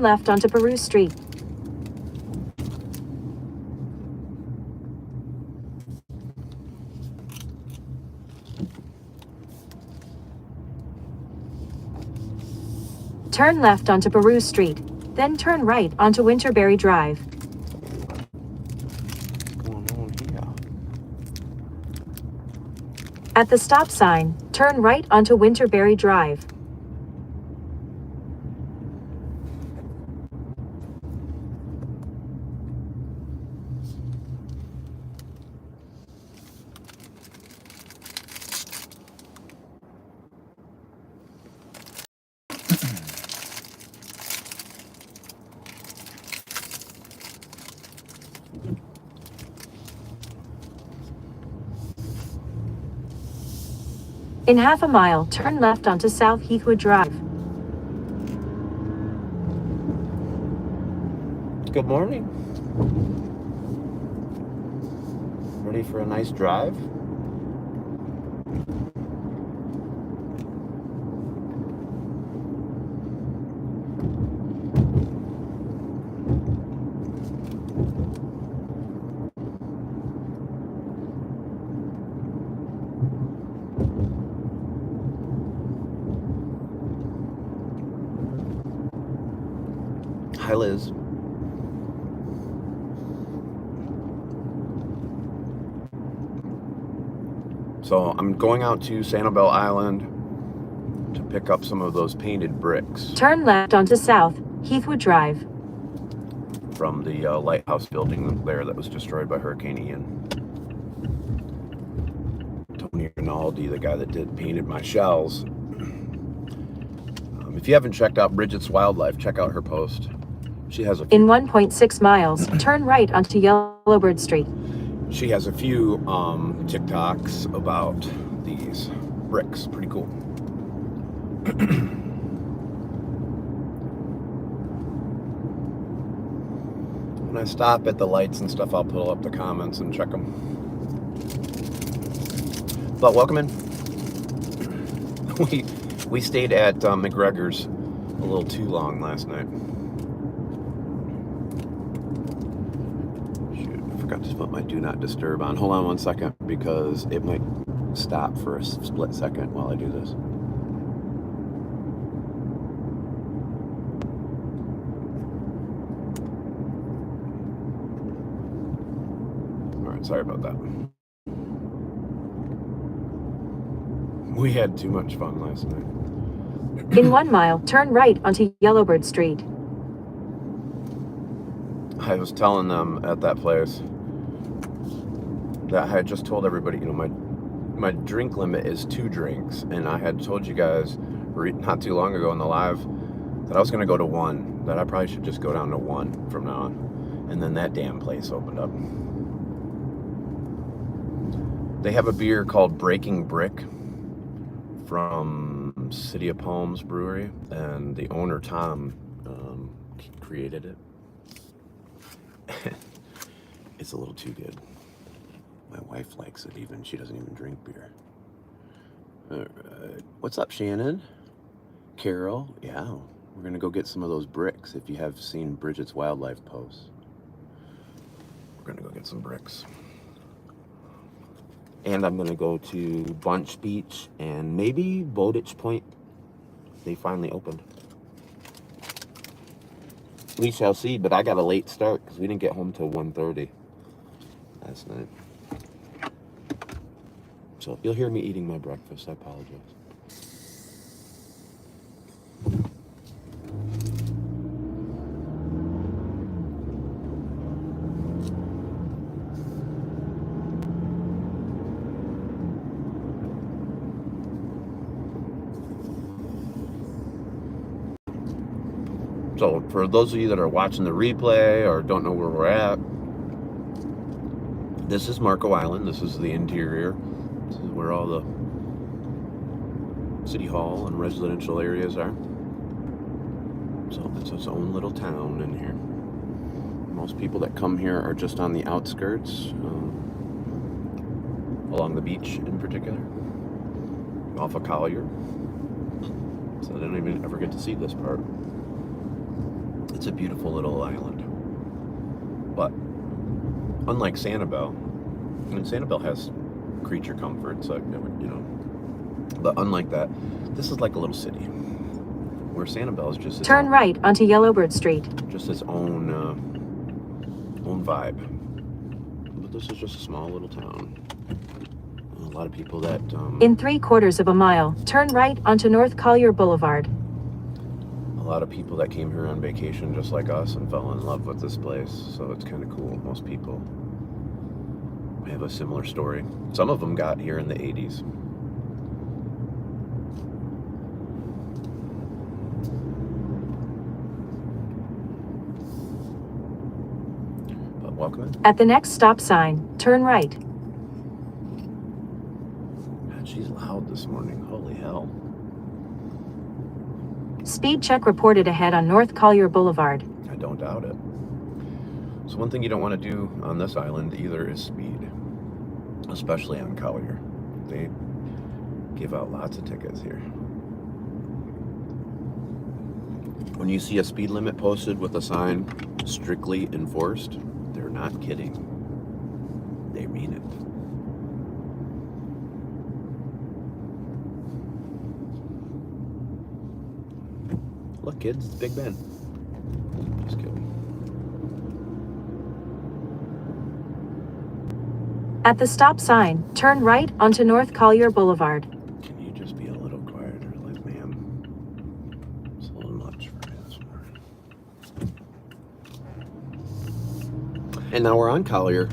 left onto Peru Street. Turn left onto Peru Street, then turn right onto Winterberry Drive. What's going on here? At the stop sign, turn right onto Winterberry Drive. In half a mile, turn left onto South Heathwood Drive. Good morning. Ready for a nice drive? Hi, Liz. So I'm going out to Sanibel Island to pick up some of those painted bricks Turn left onto South Heathwood Drive. from the lighthouse building there that was destroyed by Hurricane Ian. Tony Rinaldi, the guy that painted my shells. If you haven't checked out Bridget's Wildlife, check out her post. She has a few, In 1.6 miles, turn right onto Yellowbird Street. she has a few TikToks about these bricks. Pretty cool. When I stop at the lights and stuff, I'll pull up the comments and check them. But welcome in. We stayed at McGregor's a little too long last night. Shoot, I forgot to put my do not disturb on. Hold on one second, because it might stop for a split second while I do this. All right, sorry about that. We had too much fun last night. In 1 mile, turn right onto Yellowbird Street. I was telling them at that place that I had just told everybody, my drink limit is 2 drinks, and I had told you guys not too long ago in the live that I was going to go to 1, that I probably should just go down to 1 from now on. And then that damn place opened up. They have a beer called Breaking Brick from City of Palms Brewery, and the owner, Tom, created it. It's a little too good. My wife likes it even. She doesn't even drink beer. All right. What's up, Shannon? Carol? Yeah, we're gonna go get some of those bricks. If you have seen Bridget's Wildlife posts, we're gonna go get some bricks. And I'm gonna go to Bunch Beach and maybe Bowditch Point. They finally opened. We shall see, but I got a late start because we didn't get home till 1:30 last night. So if you'll hear me eating my breakfast, I apologize. So for those of you that are watching the replay or don't know where we're at, this is Marco Island. This is the interior. This is where all the city hall and residential areas are. So it's its own little town in here. Most people that come here are just on the outskirts, along the beach in particular, off of Collier. So they don't even ever get to see this part. It's a beautiful little island. But unlike Sanibel, and Sanibel has creature comforts, like, you know, but unlike that, this is like a little city. Where Sanibel is just its Turn own, right onto Yellowbird Street. just its own vibe. But this is just a small little town. A lot of people that In 3/4 of a mile, turn right onto North Collier Boulevard. a lot of people that came here on vacation just like us and fell in love with this place, so it's kind of cool. Most people have a similar story. Some of them got here in the 80s. But welcome in. At the next stop sign, turn right. God, she's loud this morning. Holy hell. Speed check reported ahead on North Collier Boulevard. I don't doubt it. So one thing you don't want to do on this island either is speed, especially on Collier. They give out lots of tickets here. When you see a speed limit posted with a sign strictly enforced, they're not kidding. They mean it. Look, kids, it's Big Ben. Just kidding. At the stop sign, turn right onto North Collier Boulevard. Can you just be a little quieter, like, ma'am? It's a little much for me this morning. And now we're on Collier.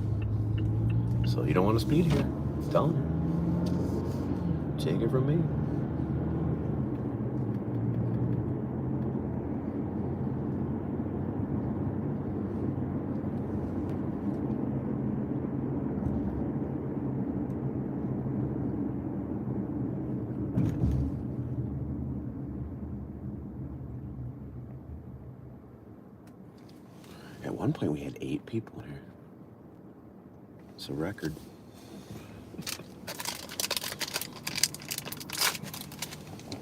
So you don't want to speed here. I'm telling you. Take it from me. At one point we had 8 people here. It's a record.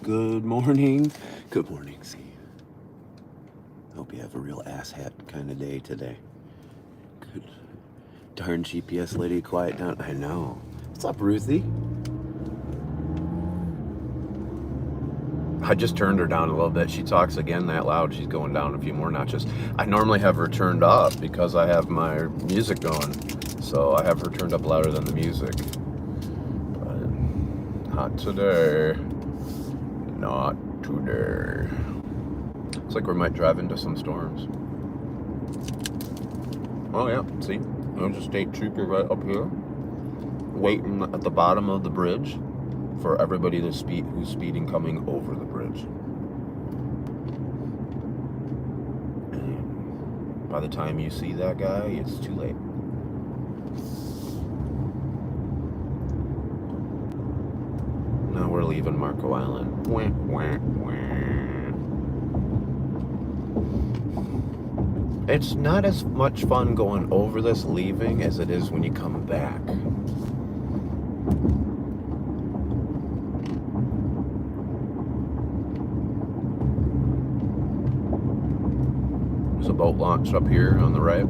Good morning. Good morning, C. Hope you have a real asshat kind of day today. Good. Darn GPS lady, quiet down. I know. What's up, Ruthie? I just turned her down a little bit. She talks again that loud. She's going down a few more notches. I normally have her turned up because I have my music going. So I have her turned up louder than the music. But not today. Not today. Looks like we might drive into some storms. Oh yeah, see? There's a state trooper right up here. Waiting at the bottom of the bridge for everybody who's speeding coming over the bridge. And by the time you see that guy, it's too late. Now we're leaving Marco Island. Wah, wah, wah. It's not as much fun going over this leaving as it is when you come back. There's a boat launch up here on the right.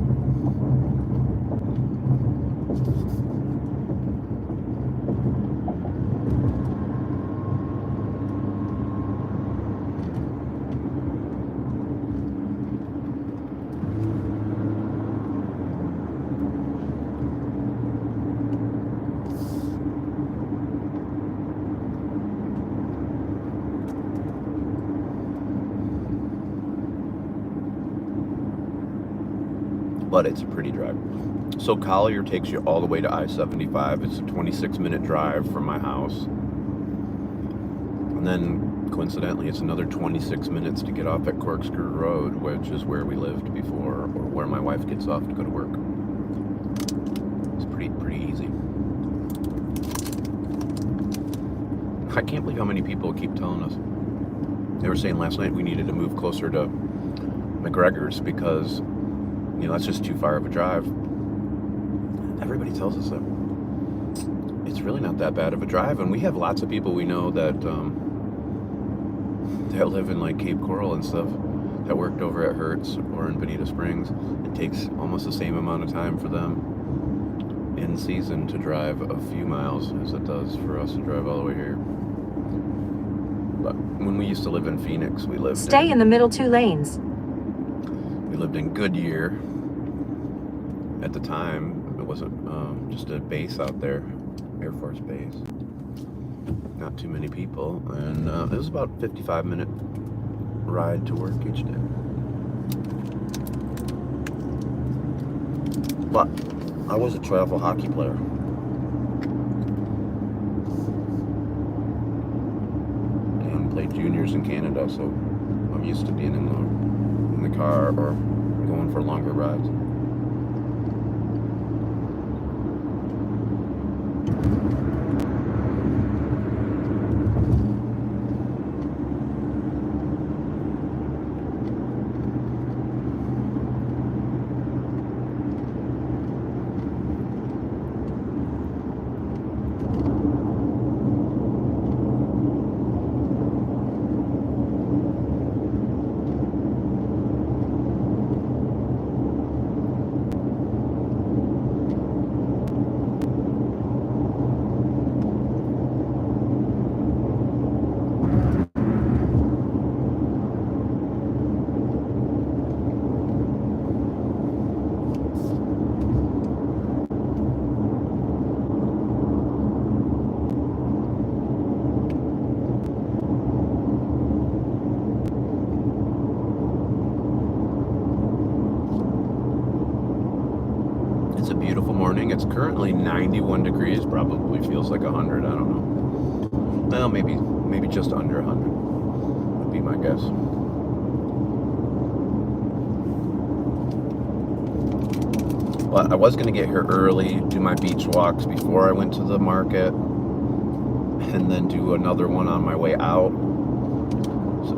But it's a pretty drive. So Collier takes you all the way to I-75. It's a 26-minute drive from my house. And then, coincidentally, it's another 26 minutes to get off at Corkscrew Road, which is where we lived before, or where my wife gets off to go to work. It's pretty easy. I can't believe how many people keep telling us. They were saying last night we needed to move closer to McGregor's because, you know, that's just too far of a drive. Everybody tells us that it's really not that bad of a drive, and we have lots of people we know that that live in like Cape Coral and stuff that worked over at Hertz or in Bonita Springs, it takes almost the same amount of time for them in season to drive a few miles as it does for us to drive all the way here. But when we used to live in Phoenix, we lived Stay in the middle 2 lanes. We lived in Goodyear. At the time, it wasn't just a base out there, Air Force Base. Not too many people, and it was about a 55-minute ride to work each day. But I was a travel hockey player. And played juniors in Canada, so I'm used to being in the car or going for longer rides. It's a beautiful morning. It's currently 91 degrees. Probably feels like 100. I don't know. Well, maybe just under 100 would be my guess. But I was going to get here early, do my beach walks before I went to the market, and then do another one on my way out. So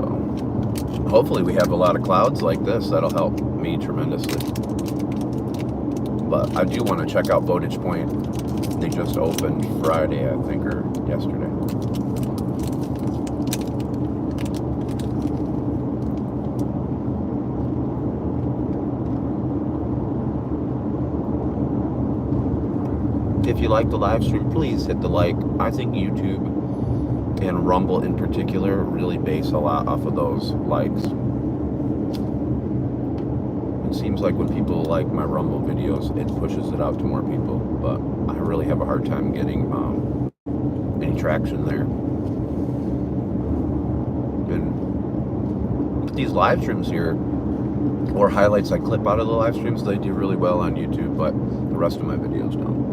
hopefully we have a lot of clouds like this. That'll help me tremendously. But I do want to check out Voltage Point. They just opened Friday, I think, or yesterday. If you like the live stream, please hit the like. I think YouTube and Rumble in particular really base a lot off of those likes. It seems like when people like my Rumble videos, it pushes it out to more people, but I really have a hard time getting any traction there. And these live streams here, or highlights I clip out of the live streams, they do really well on YouTube, but the rest of my videos don't.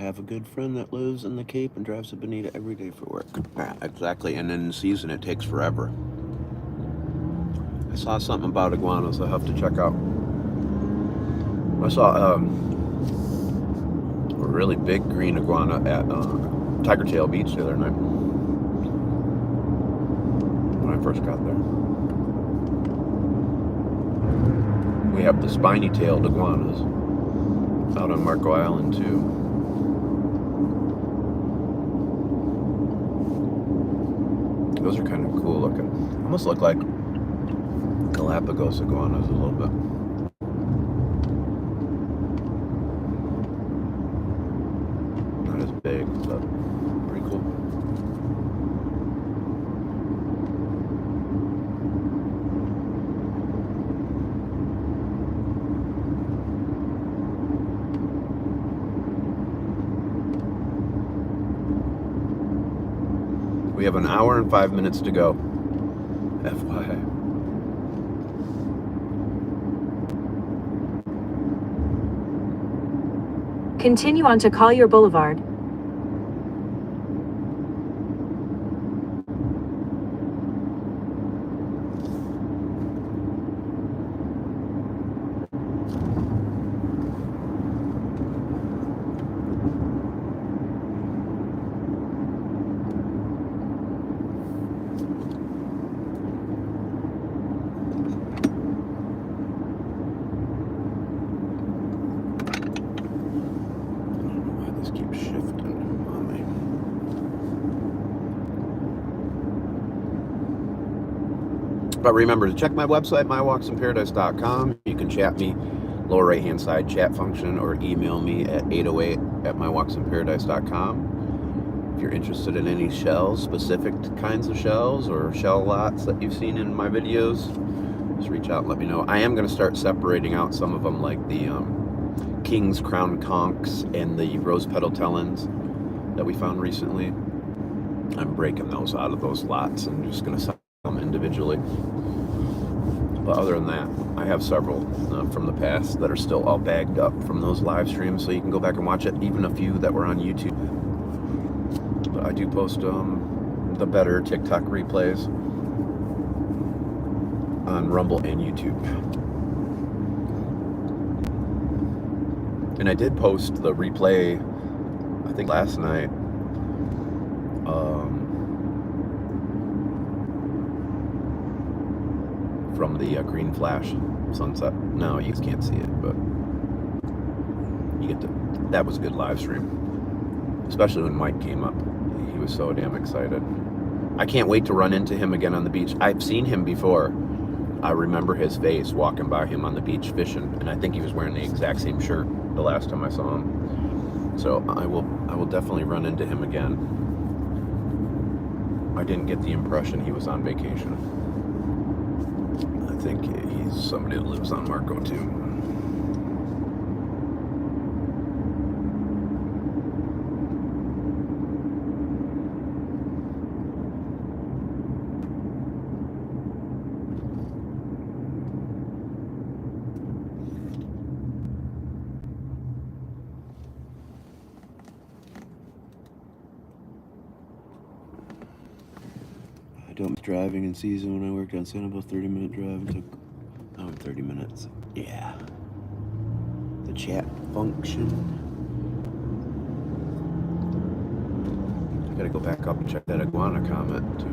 have a good friend that lives in the Cape and drives to Bonita every day for work. Yeah, exactly. And in the season, it takes forever. I saw something about iguanas I'll have to check out. I saw a really big green iguana at Tiger Tail Beach the other night when I first got there. We have the spiny-tailed iguanas out on Marco Island too. Those are kind of cool looking. Almost look like Galapagos iguanas a little bit. Not as big, but pretty cool. We have an hour and 5 minutes to go. FYI. Continue on to Collier Boulevard. But remember to check my website, mywalksinparadise.com. You can chat me, lower right-hand side chat function, or email me at 808@mywalksinparadise.com. If you're interested in any shells, specific kinds of shells, or shell lots that you've seen in my videos, just reach out and let me know. I am going to start separating out some of them, like the King's Crown Conchs and the Rose Petal Tellins that we found recently. I'm breaking those out of those lots and just going to sell them individually. But other than that, I have several from the past that are still all bagged up from those live streams, so you can go back and watch it, even a few that were on YouTube. But I do post the better TikTok replays on Rumble and YouTube. And I did post the replay, I think last night, from the Green Flash sunset. No, you can't see it, but you get to. That was a good live stream, especially when Mike came up. He was so damn excited. I can't wait to run into him again on the beach. I've seen him before. I remember his face walking by him on the beach fishing, and I think he was wearing the exact same shirt the last time I saw him. So I will definitely run into him again. I didn't get the impression he was on vacation. I think he's somebody that lives on Marco too. I don't miss driving in season. When I worked on Sanibel, 30-minute drive took 30 minutes. Yeah. The chat function. I gotta go back up and check that iguana comment too.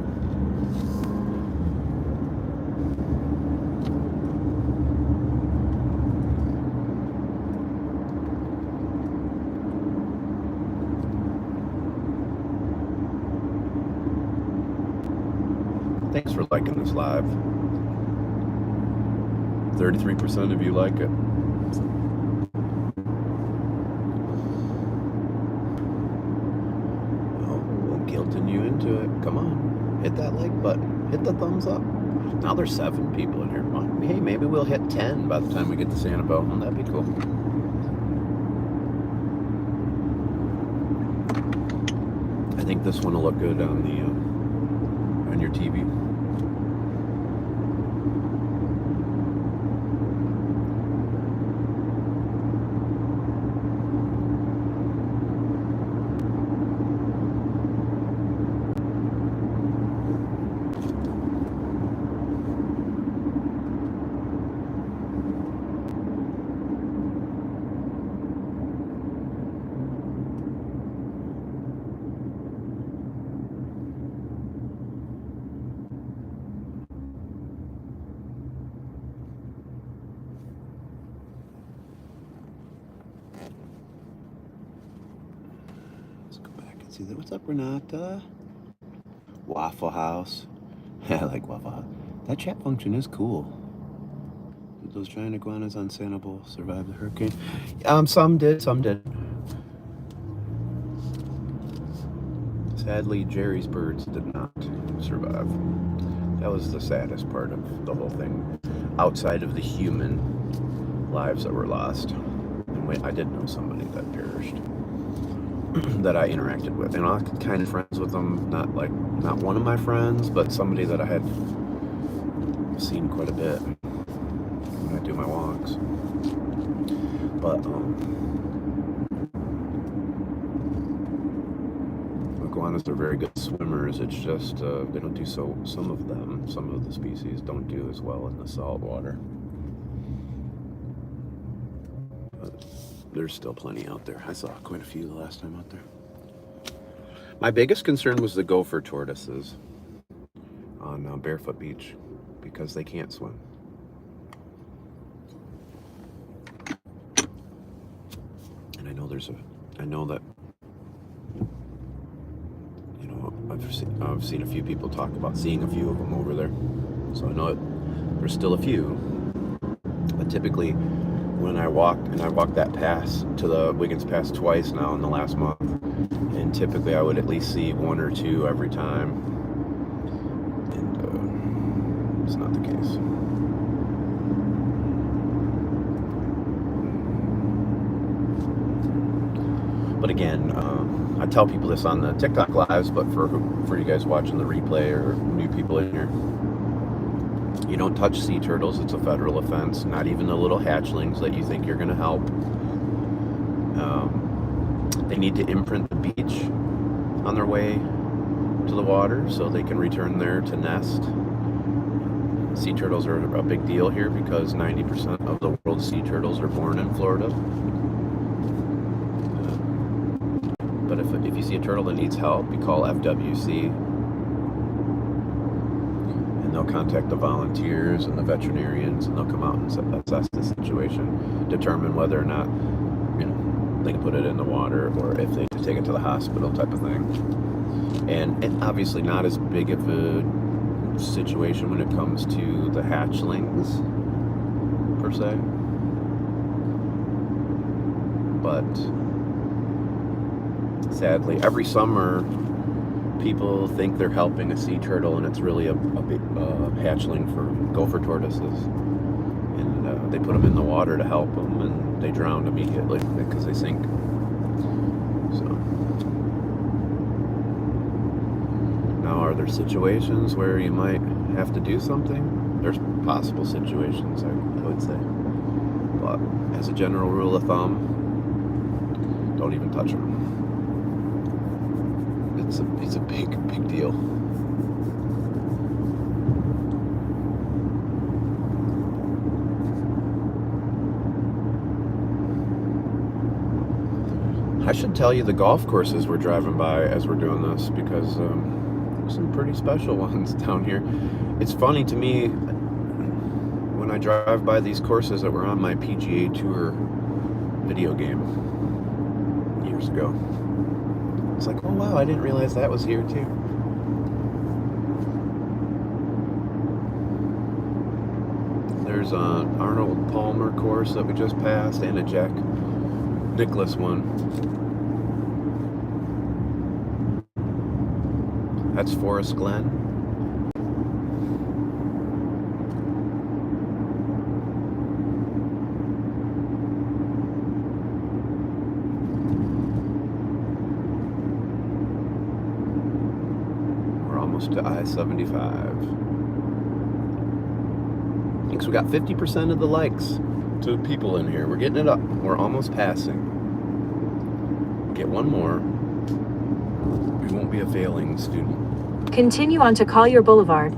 Thanks for liking this live. 33% of you like it. Oh, I'm guilting you into it. Come on. Hit that like button. Hit the thumbs up. Now there's 7 people in here. Hey, maybe we'll hit 10 by the time we get to Sanibel. Well, that'd be cool. I think this one will look good on the on your TV. See that? What's up, Renata? Waffle House. I like Waffle House. That chat function is cool. Did those giant iguanas on Sanibel survive the hurricane? Some did, some did. Sadly, Jerry's birds did not survive. That was the saddest part of the whole thing. Outside of the human lives that were lost. And I did know somebody that perished that I interacted with. And I was kind of friends with them. Not one of my friends, but somebody that I had seen quite a bit when I do my walks. But iguanas are very good swimmers. It's just they don't do so. Some of the species don't do as well in the salt water. But there's still plenty out there. I saw quite a few the last time out there. My biggest concern was the gopher tortoises on Barefoot Beach because they can't swim. And I know that I've seen a few people talk about seeing a few of them over there. So I know there's still a few. But typically, when I walked that pass to the Wiggins Pass twice now in the last month, and typically I would at least see one or two every time. And it's not the case. But again, I tell people this on the TikTok lives, but for you guys watching the replay or new people in here, you don't touch sea turtles. It's a federal offense. Not even the little hatchlings that you think you're going to help. They need to imprint the beach on their way to the water so they can return there to nest. Sea turtles are a big deal here because 90% of the world's sea turtles are born in Florida. But if you see a turtle that needs help, you call FWC, and they'll contact the volunteers and the veterinarians, and they'll come out and assess the situation, determine whether or not they can put it in the water or if they can take it to the hospital, type of thing. And obviously not as big of a situation when it comes to the hatchlings per se, but sadly, every summer, people think they're helping a sea turtle, and it's really a big hatchling for gopher tortoises. And they put them in the water to help them, and they drown immediately because they sink. So, now, are there situations where you might have to do something? There's possible situations, I would say. But as a general rule of thumb, don't even touch them. It's a big deal. I should tell you the golf courses we're driving by as we're doing this, because there's some pretty special ones down here. It's funny to me when I drive by these courses that were on my PGA Tour video game years ago. It's like, oh wow, I didn't realize that was here too. There's an Arnold Palmer course that we just passed, and a Jack Nicklaus one. That's Forest Glen. To I-75. Thanks. We got 50% of the likes to people in here. We're getting it up. We're almost passing. Get one more. We won't be a failing student. Continue on to Collier Boulevard.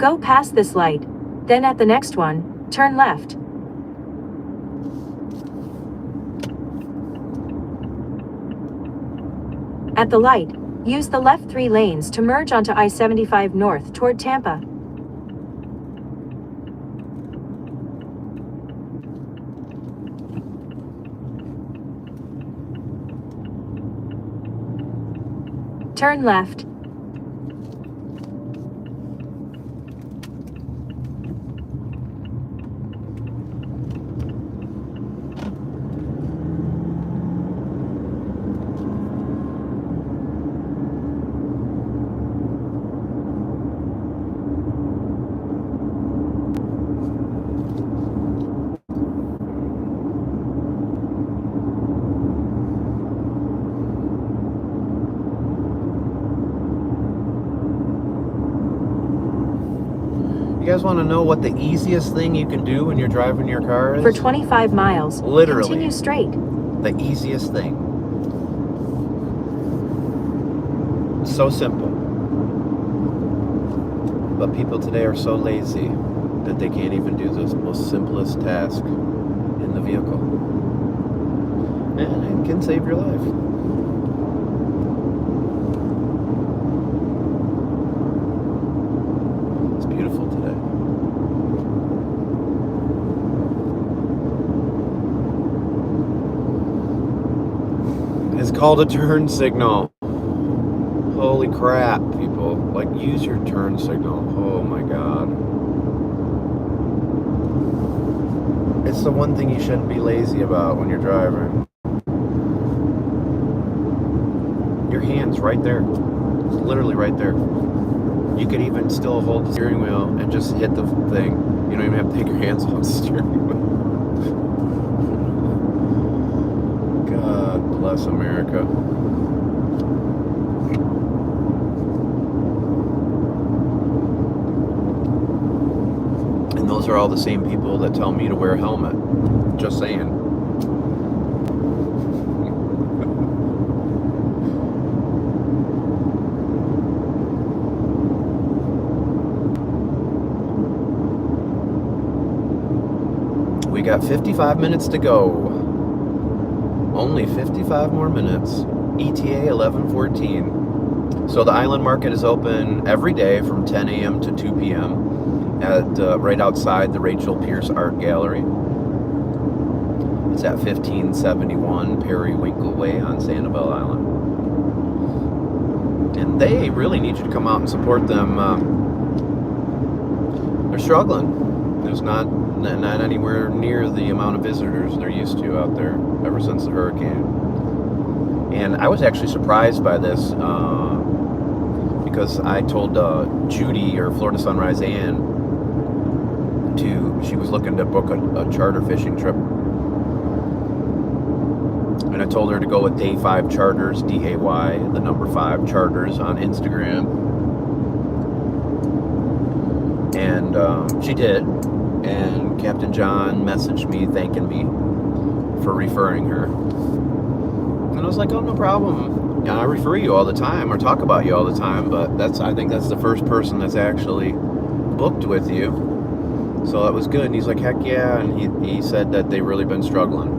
Go past this light. Then at the next one, turn left. At the light, use the left 3 lanes to merge onto I-75 north toward Tampa. Turn left. You guys want to know what the easiest thing you can do when you're driving your car is? For 25 miles, Literally. continue straight. The easiest thing. So simple. But people today are so lazy that they can't even do the most simplest task in the vehicle. And it can save your life. It's beautiful today. It's called a turn signal. Holy crap, people. Like, use your turn signal. Oh my god. It's the one thing you shouldn't be lazy about when you're driving. Your hand's right there. It's literally right there. You could even still hold the steering wheel and just hit the thing. You don't even have to take your hands off the steering wheel. God bless America. And those are all the same people that tell me to wear a helmet. Just saying. We got 55 minutes to go. Only 55 more minutes. ETA 11:14. So the island market is open every day from 10 a.m. to 2 p.m. at right outside the Rachel Pierce Art Gallery. It's at 1571 Periwinkle Way on Sanibel Island. And they really need you to come out and support them. They're struggling. There's not anywhere near the amount of visitors they're used to out there ever since the hurricane. And I was actually surprised by this because I told Judy, or Florida Sunrise Ann, she was looking to book a charter fishing trip. And I told her to go with Day 5 Charters, D-A-Y, the number 5 Charters on Instagram. And she did. And Captain John messaged me thanking me for referring her. And I was like, oh, no problem. Yeah, I refer you all the time or talk about you all the time, but I think that's the first person that's actually booked with you. So that was good. And he's like, heck yeah. And he said that they've really been struggling.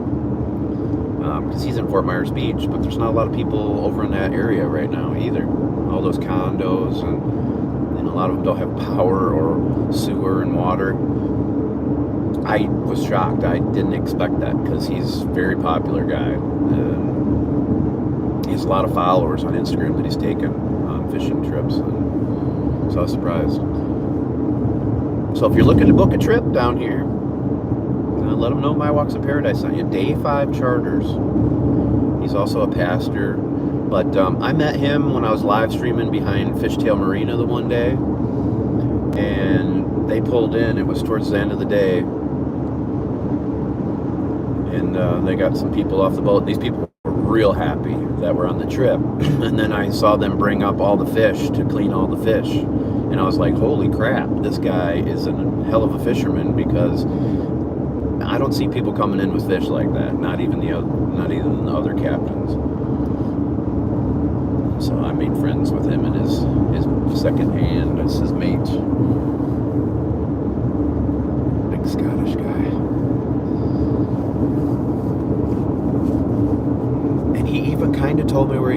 Because he's in Fort Myers Beach, but there's not a lot of people over in that area right now either. All those condos, and a lot of them don't have power or sewer and water. I was shocked. I didn't expect that because he's a very popular guy. He has a lot of followers on Instagram that he's taken on fishing trips. And so I was surprised. So if you're looking to book a trip down here, let him know My Walks in Paradise sent you. Day 5 Charters. He's also a pastor. But I met him when I was live streaming behind Fishtail Marina the one day. And they pulled in. It was towards the end of the day. And they got some people off the boat. These people were real happy that we're on the trip. And then I saw them bring up all the fish to clean all the fish. And I was like, holy crap, this guy is a hell of a fisherman, because I don't see people coming in with fish like that. Not even the other captains. So I made friends with him and his second hand as his mate.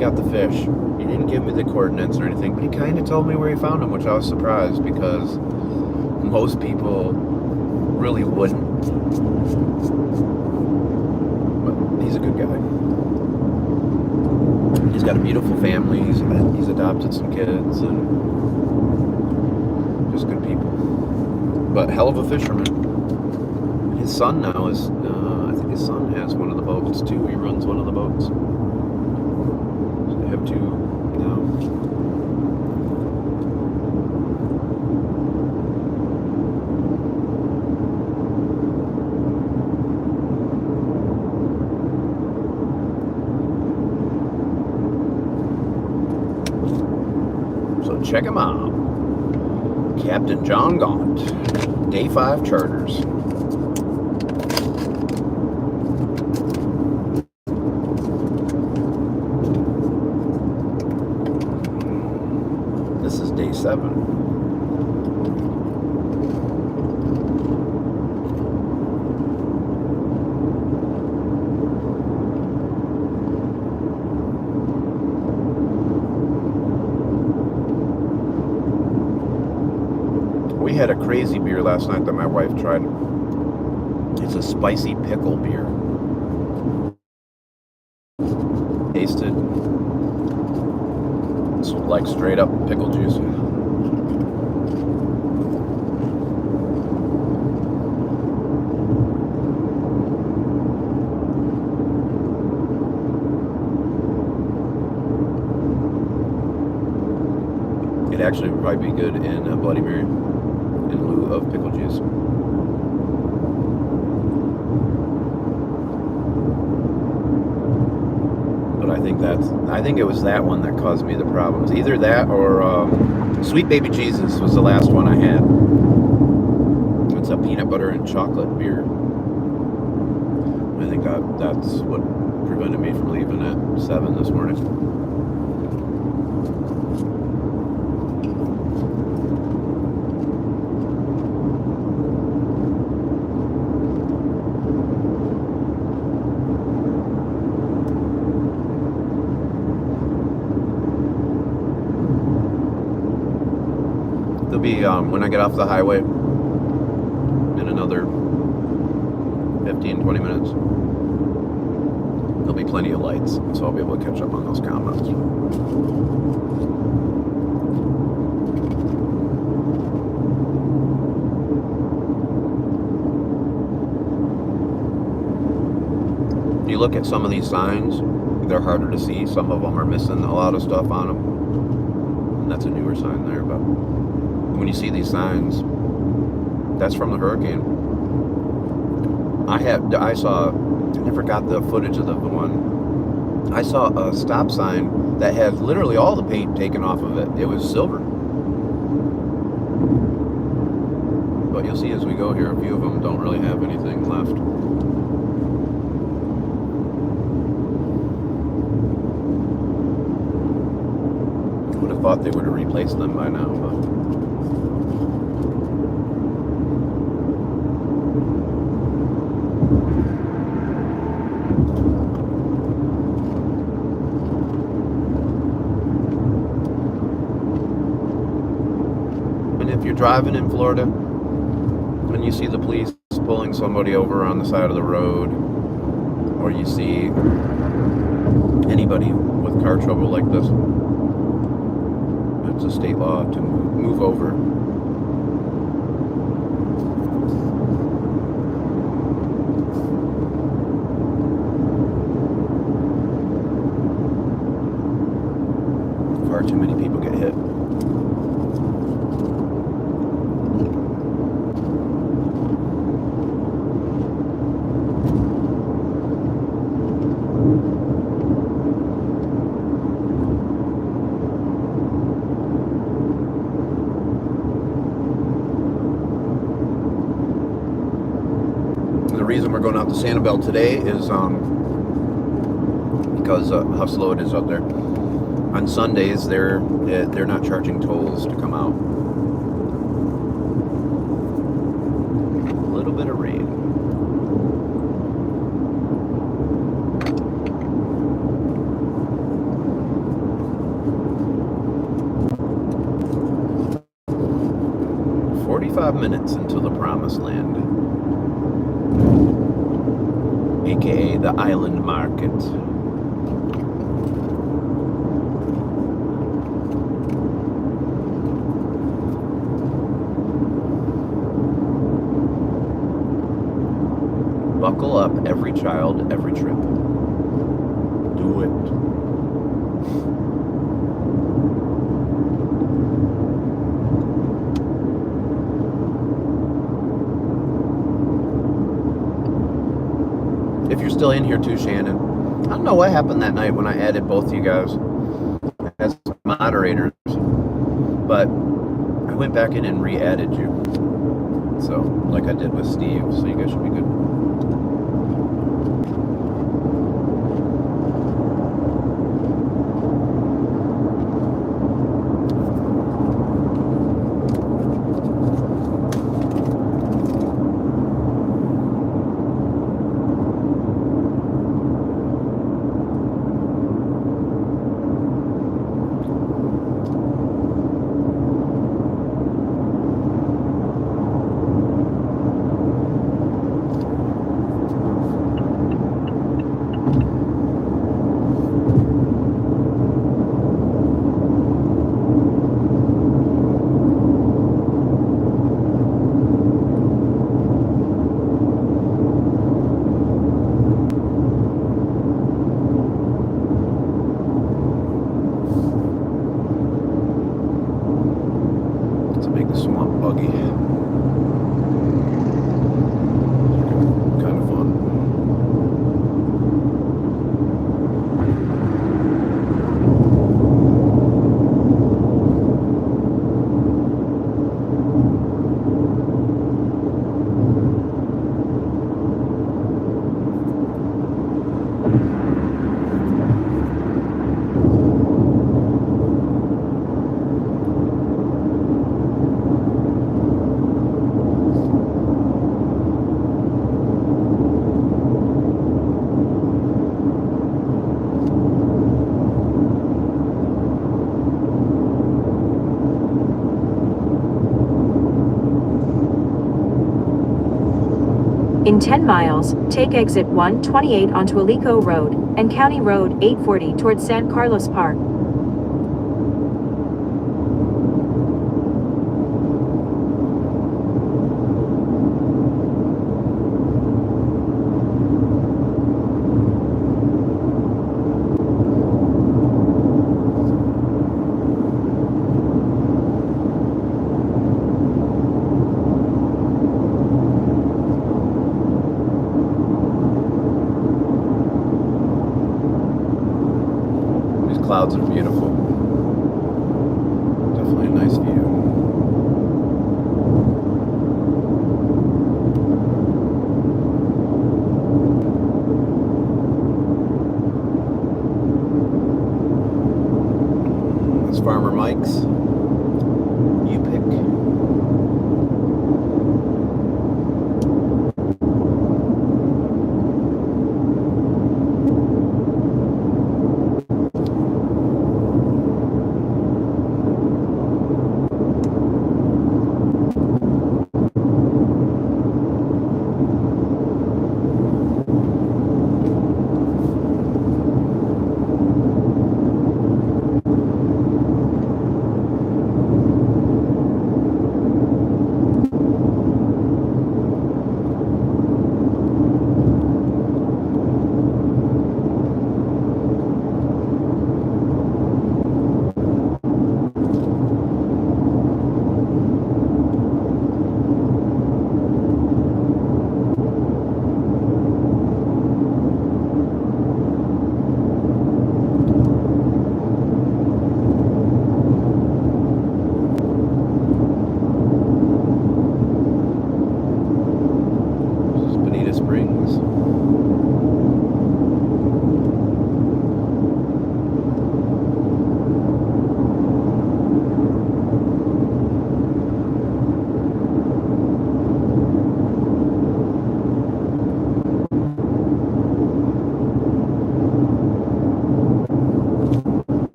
got the fish. He didn't give me the coordinates or anything, but he kind of told me where he found them, which I was surprised because most people really wouldn't. But he's a good guy. He's got a beautiful family. He's adopted some kids and just good people. But hell of a fisherman. His son now is, I think his son has one of the boats too. He runs one of the boats. So they have two now. So check him out. Captain John Gaunt. Day 5 charters. This is day 7. We had a crazy beer last night that my wife tried. It's a spicy pickle beer. Tasted it's like straight up pickle juice. It actually would probably be good in a Bloody Mary in lieu of pickle juice. But I think it was that one that caused me the problems. Either that or Sweet Baby Jesus was the last one I had. It's a peanut butter and chocolate beer. I think that's what prevented me from leaving at 7 this morning. There'll be, when I get off the highway in another 15, 20 minutes, there'll be plenty of lights, so I'll be able to catch up on those comments. You look at some of these signs, they're harder to see. Some of them are missing a lot of stuff on them. And that's a newer sign there, but when you see these signs, that's from the hurricane. I never got the footage of the one. I saw a stop sign that had literally all the paint taken off of it. It was silver. But you'll see as we go here, a few of them don't really have anything left. I would have thought they would have replaced them by now, but if you're driving in Florida and you see the police pulling somebody over on the side of the road, or you see anybody with car trouble like this, it's a state law to move over. Far too many people get hit. The reason we're going out to Sanibel today is because how slow it is out there. On Sundays, they're not charging tolls to come out. A little bit of rain. 45 minutes until the promised land, aka the island market. Buckle up, every child, every trip. Do it. If you're still in here too, Shannon, I don't know what happened that night when I added both of you guys as moderators, but I went back in and re-added you. So, like I did with Steve, so you guys should be good. In 10 miles, take exit 128 onto Alico Road and County Road 840 towards San Carlos Park. Clouds are beautiful. Definitely a nice view. That's Farmer Mike's. You pick.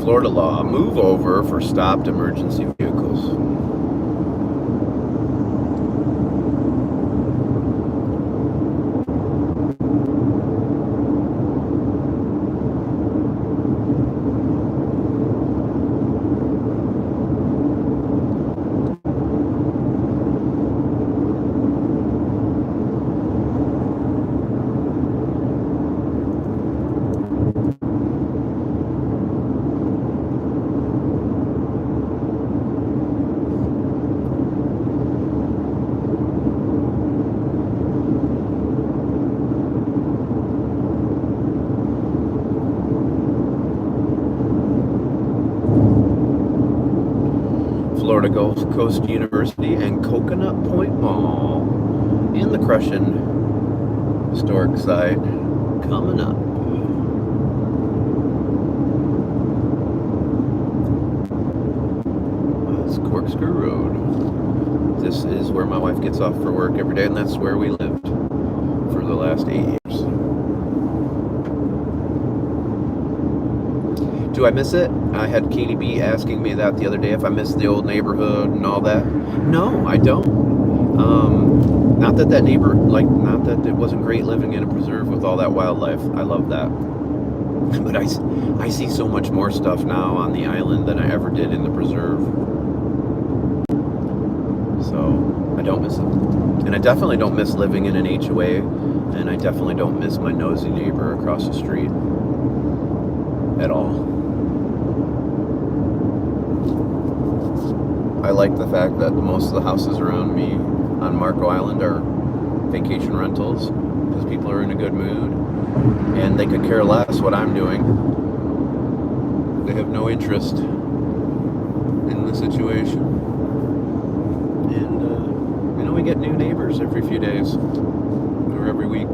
Florida law, move over for stopped emergency vehicles. Florida Gulf Coast University and Coconut Point Mall in the Crushing Historic Site coming up. That's Corkscrew Road. This is where my wife gets off for work every day, and that's where we lived for the last 8 years. Do I miss it? I had Katie B asking me that the other day, if I miss the old neighborhood and all that. No, I don't. Not that not that it wasn't great living in a preserve with all that wildlife. I love that. But I see so much more stuff now on the island than I ever did in the preserve. So I don't miss it. And I definitely don't miss living in an HOA. And I definitely don't miss my nosy neighbor across the street at all. I like the fact that most of the houses around me on Marco Island are vacation rentals because people are in a good mood and they could care less what I'm doing. They have no interest in the situation. And, we get new neighbors every few days or every week.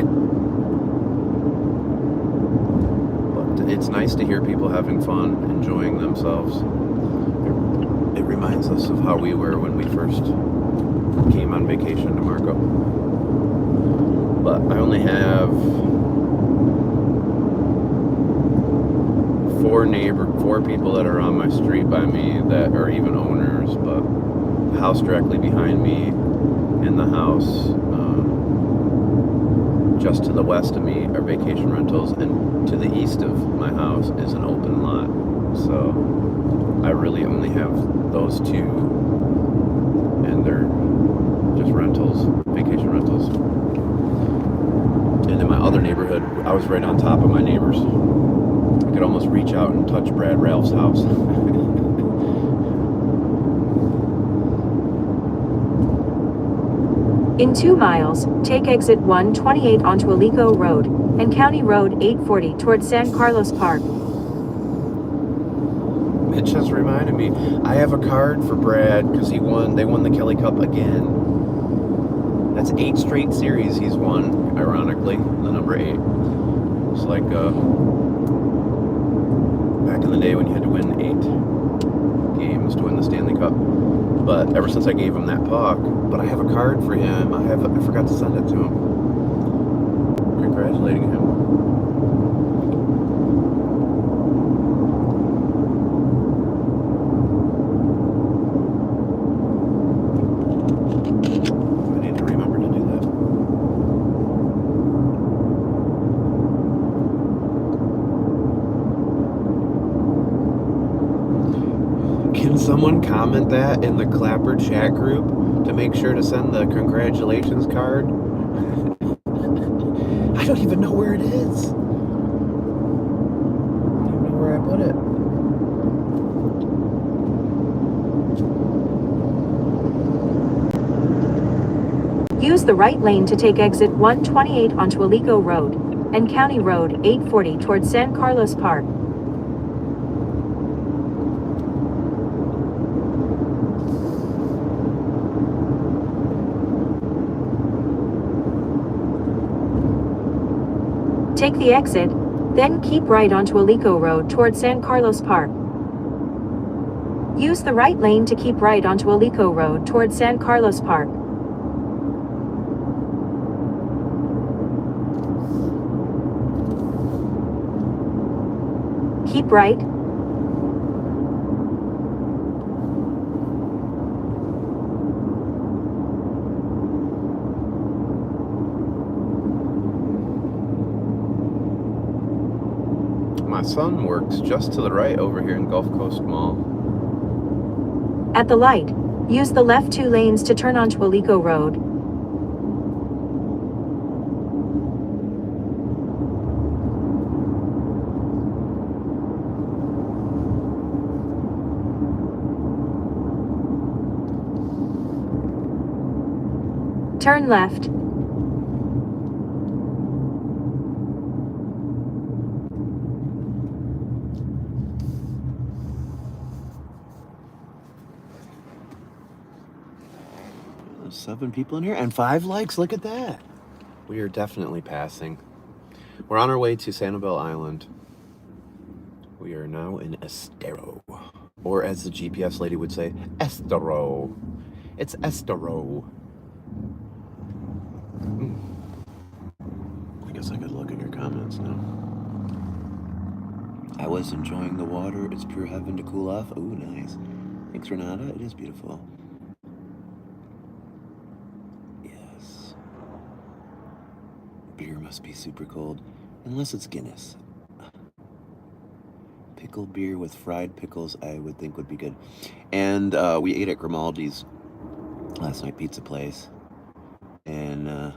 But it's nice to hear people having fun, enjoying themselves. It reminds us of how we were when we first came on vacation to Marco. But I only have 4 people that are on my street by me that are even owners, but the house directly behind me and the house just to the west of me are vacation rentals, and to the east of my house is an open lot. So I really only have those 2, and they're just rentals, vacation rentals. And in my other neighborhood, I was right on top of my neighbors. I could almost reach out and touch Brad Ralph's house. In 2 miles, take exit 128 onto Alico Road and County Road 840 towards San Carlos Park. It just reminded me, I have a card for Brad because they won the Kelly Cup again. That's 8 straight series he's won, ironically, the number 8. It's like back in the day when you had to win 8 games to win the Stanley Cup. But ever since I gave him that puck, but I have a card for him. I forgot to send it to him, congratulating him. I need to remember to do that. Can someone comment that in the Clapper chat group to make sure to send the congratulations card? I don't even know where it is. I don't even know where I put it. Use the right lane to take exit 128 onto Alico Road and County Road 840 towards San Carlos Park. Take the exit, then keep right onto Alico Road towards San Carlos Park. Use the right lane to keep right onto Alico Road towards San Carlos Park. Keep right. my son works just to the right over here in Gulf Coast Mall. At the light, use the left 2 lanes to turn onto Alico Road. Turn left. There's 7 people in here and 5 likes. Look at that. We are definitely passing. We're on our way to Sanibel Island. We are now in Estero. Or as the GPS lady would say, Estero. It's Estero. I guess I could look at your comments now. I was enjoying the water. It's pure heaven to cool off. Ooh, nice. Thanks, Renata. It is beautiful. Yes. Beer must be super cold. Unless it's Guinness. Pickled beer with fried pickles, I would think would be good. And we ate at Grimaldi's last night, pizza place. And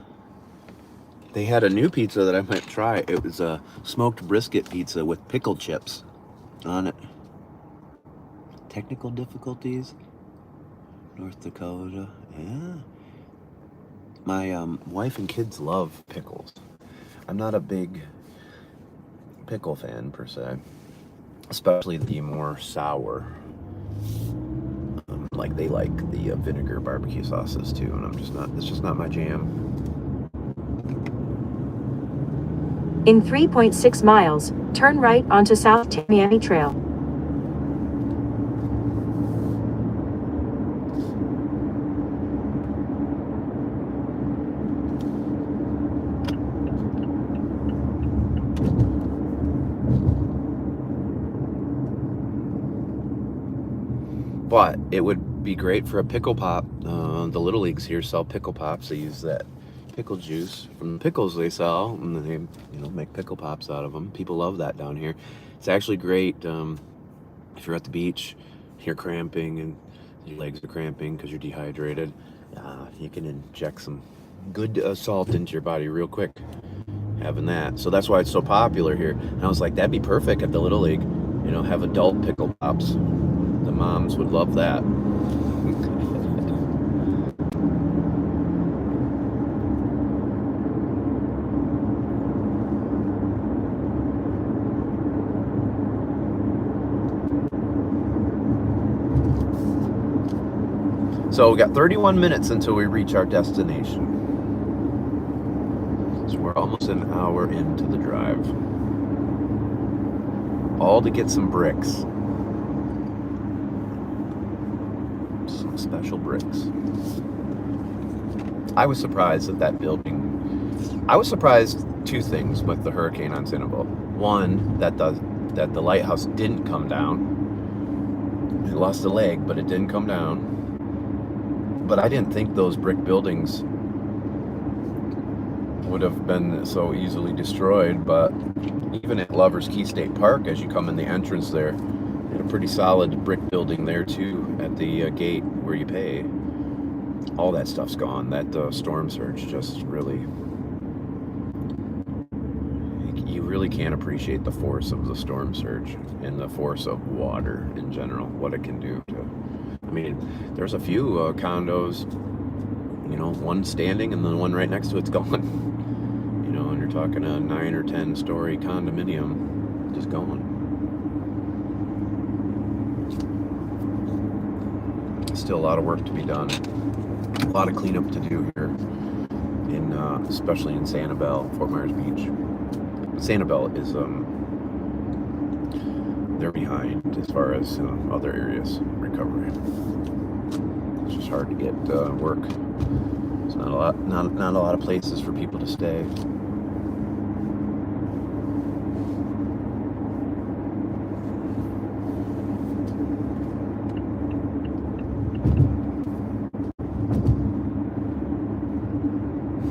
they had a new pizza that I might try. It was a smoked brisket pizza with pickle chips on it. Technical difficulties? North Dakota, yeah. My wife and kids love pickles. I'm not a big pickle fan per se, especially the more sour. Like they like the vinegar barbecue sauces too, and it's just not my jam. In 3.6 miles, turn right onto South Tamiami Trail. But it would be great for a pickle pop. The Little Leagues here sell pickle pops. They use that pickle juice from the pickles they sell, and they make pickle pops out of them. People love that down here. It's actually great if you're at the beach, you're cramping and your legs are cramping because you're dehydrated. You can inject some good salt into your body real quick having that. So that's why it's so popular here. And I was like, that'd be perfect at the Little League. Have adult pickle pops. The moms would love that. So we got 31 minutes until we reach our destination. So we're almost an hour into the drive. All to get some bricks. Some special bricks. I was surprised that building. I was surprised 2 things with the hurricane on Sanibel. One, that the lighthouse didn't come down. It lost a leg, but it didn't come down. But I didn't think those brick buildings would have been so easily destroyed. But even at Lover's Key State Park, as you come in the entrance there, they had a pretty solid brick building there too at the gate where you pay. All that stuff's gone. That storm surge just really... You really can't appreciate the force of the storm surge and the force of water in general, what it can do to... I mean, there's a few condos, one standing and then one right next to it's gone. And you're talking a 9 or 10 story condominium just going. Still a lot of work to be done. A lot of cleanup to do here, especially in Sanibel, Fort Myers Beach. Sanibel is they're behind as far as other areas recovery. It's just hard to get work. There's not a lot of places for people to stay.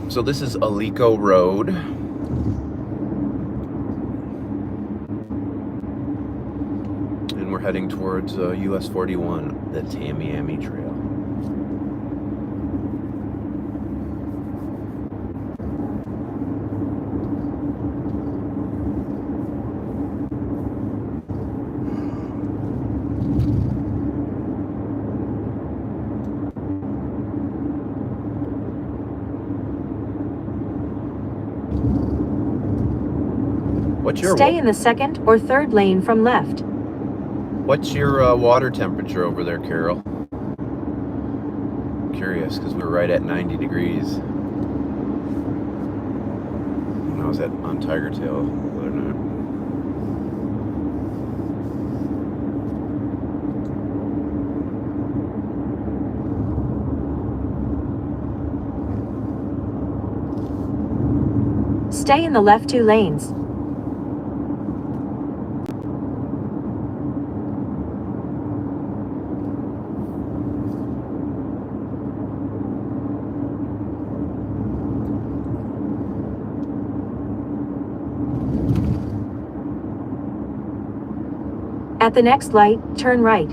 So this is Alico Road. we're heading towards US 41, the Tamiami Trail. Stay in the second or third lane from left. What's your water temperature over there, Carol? Curious, because we're right at 90 degrees. When I was on Tiger Tail the other night. Stay in the left 2 lanes. At the next light, turn right.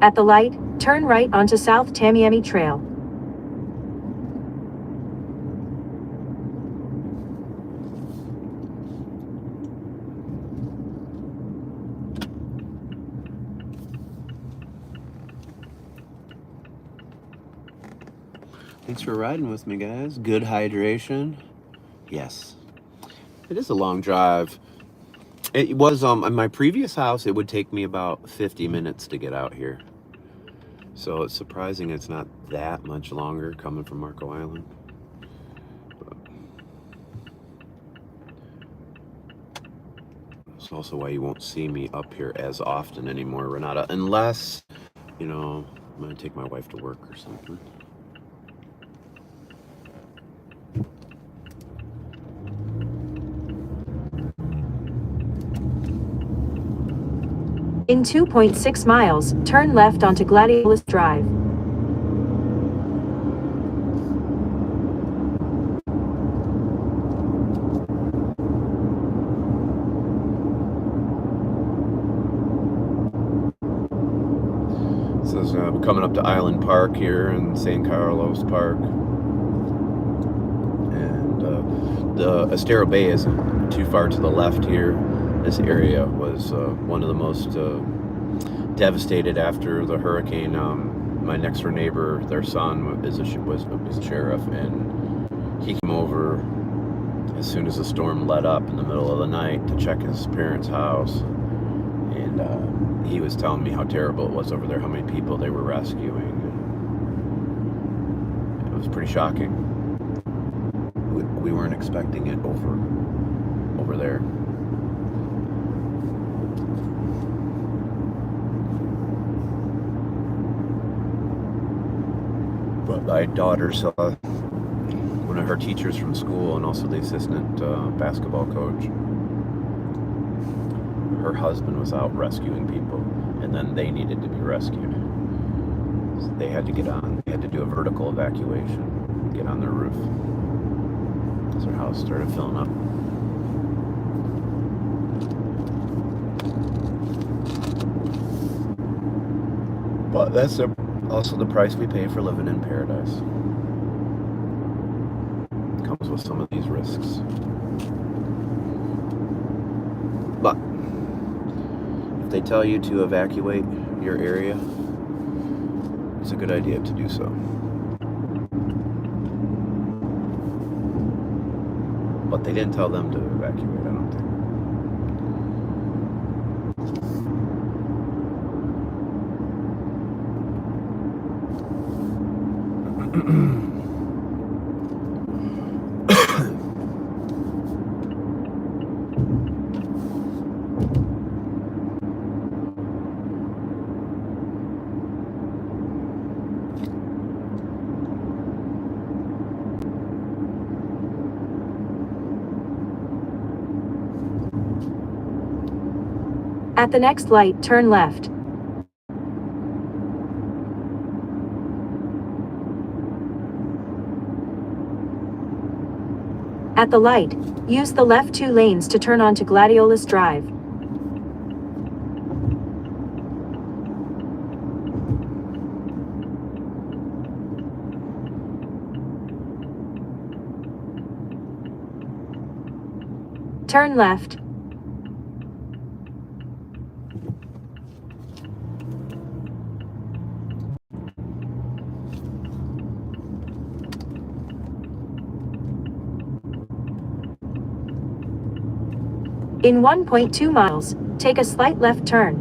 At the light, turn right onto South Tamiami Trail. Thanks for riding with me, guys. Good hydration. Yes. It is a long drive. It was in my previous house, it would take me about 50 minutes to get out here. So it's surprising it's not that much longer coming from Marco Island. But that's also why you won't see me up here as often anymore, Renata, unless, you know, I'm gonna take my wife to work or something. In 2.6 miles, turn left onto Gladiolus Drive. This is we're coming up to Island Park here in San Carlos Park. And the Estero Bay isn't too far to the left here. This area was one of the most devastated after the hurricane. My next door neighbor, their son was a sheriff, and he came over as soon as the storm let up in the middle of the night to check his parents' house. And he was telling me how terrible it was over there, how many people they were rescuing. It was pretty shocking. We weren't expecting it over there. But my daughter saw one of her teachers from school, and also the assistant basketball coach. Her husband was out rescuing people, and then they needed to be rescued. So they had to get on. They had to do a vertical evacuation, get on their roof. So their house started filling up. But that's also the price we pay for living in paradise. It comes with some of these risks. But if they tell you to evacuate your area, it's a good idea to do so. But they didn't tell them to evacuate, I don't think. At the next light, turn left. At the light, use the left 2 lanes to turn onto Gladiolus Drive. Turn left. In 1.2 miles, take a slight left turn.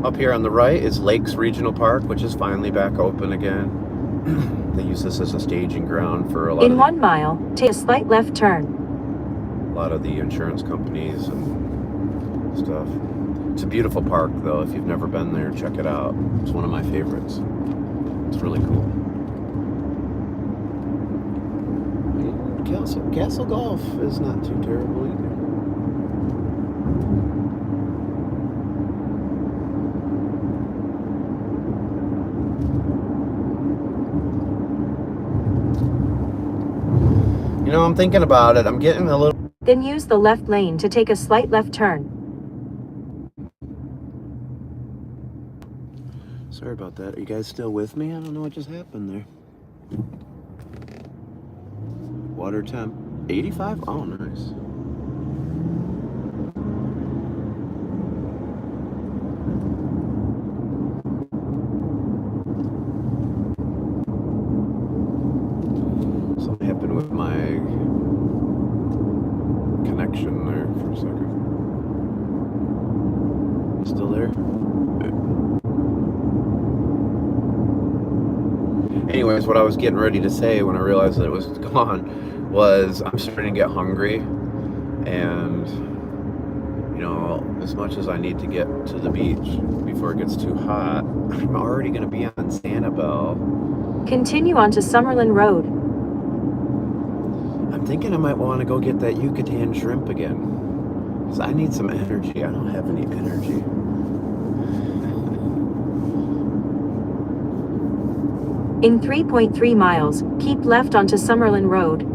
Up here on the right is Lakes Regional Park, which is finally back open again. They use this as a staging ground for a lot In of 1 mile, take a slight left turn. the insurance companies and stuff. It's a beautiful park, though. If you've never been there, check it out. It's one of my favorites. It's really cool. Castle Golf is not too terrible either. You know, I'm thinking about it. I'm getting a little... Then use the left lane to take a slight left turn. Sorry about that. Are you guys still with me? I don't know what just happened there. Water temp 85? Oh, nice. Something happened with my connection there for a second. Still there? Anyways, what I was getting ready to say when I realized that it was gone was I'm starting to get hungry, and you know, as much as I need to get to the beach before it gets too hot, I'm already going to be on Sanibel. Continue onto Summerlin Road. I'm thinking I might want to go get that Yucatan shrimp again, because I need some energy. I don't have any energy. In 3.3 miles, keep left onto Summerlin Road.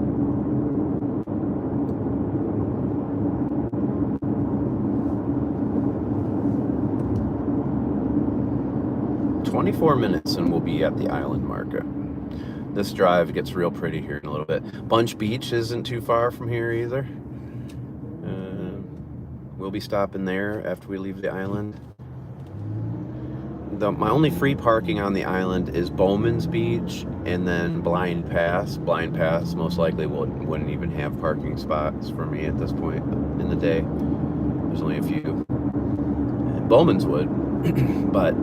"24 minutes and we'll be at the island market." This drive gets real pretty here in a little bit. Bunch Beach isn't too far from here either. We'll be stopping there after we leave the island. My only free parking on the island is Bowman's Beach and then Blind Pass. Blind Pass most likely wouldn't even have parking spots for me at this point in the day. There's only a few. And Bowman's would, but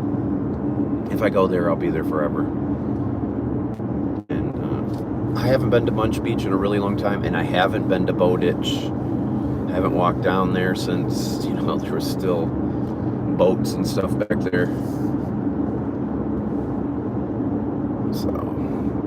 if I go there, I'll be there forever. And I haven't been to Bunch Beach in a really long time, and I haven't been to Bowditch. I haven't walked down there since, you know, there were still boats and stuff back there. So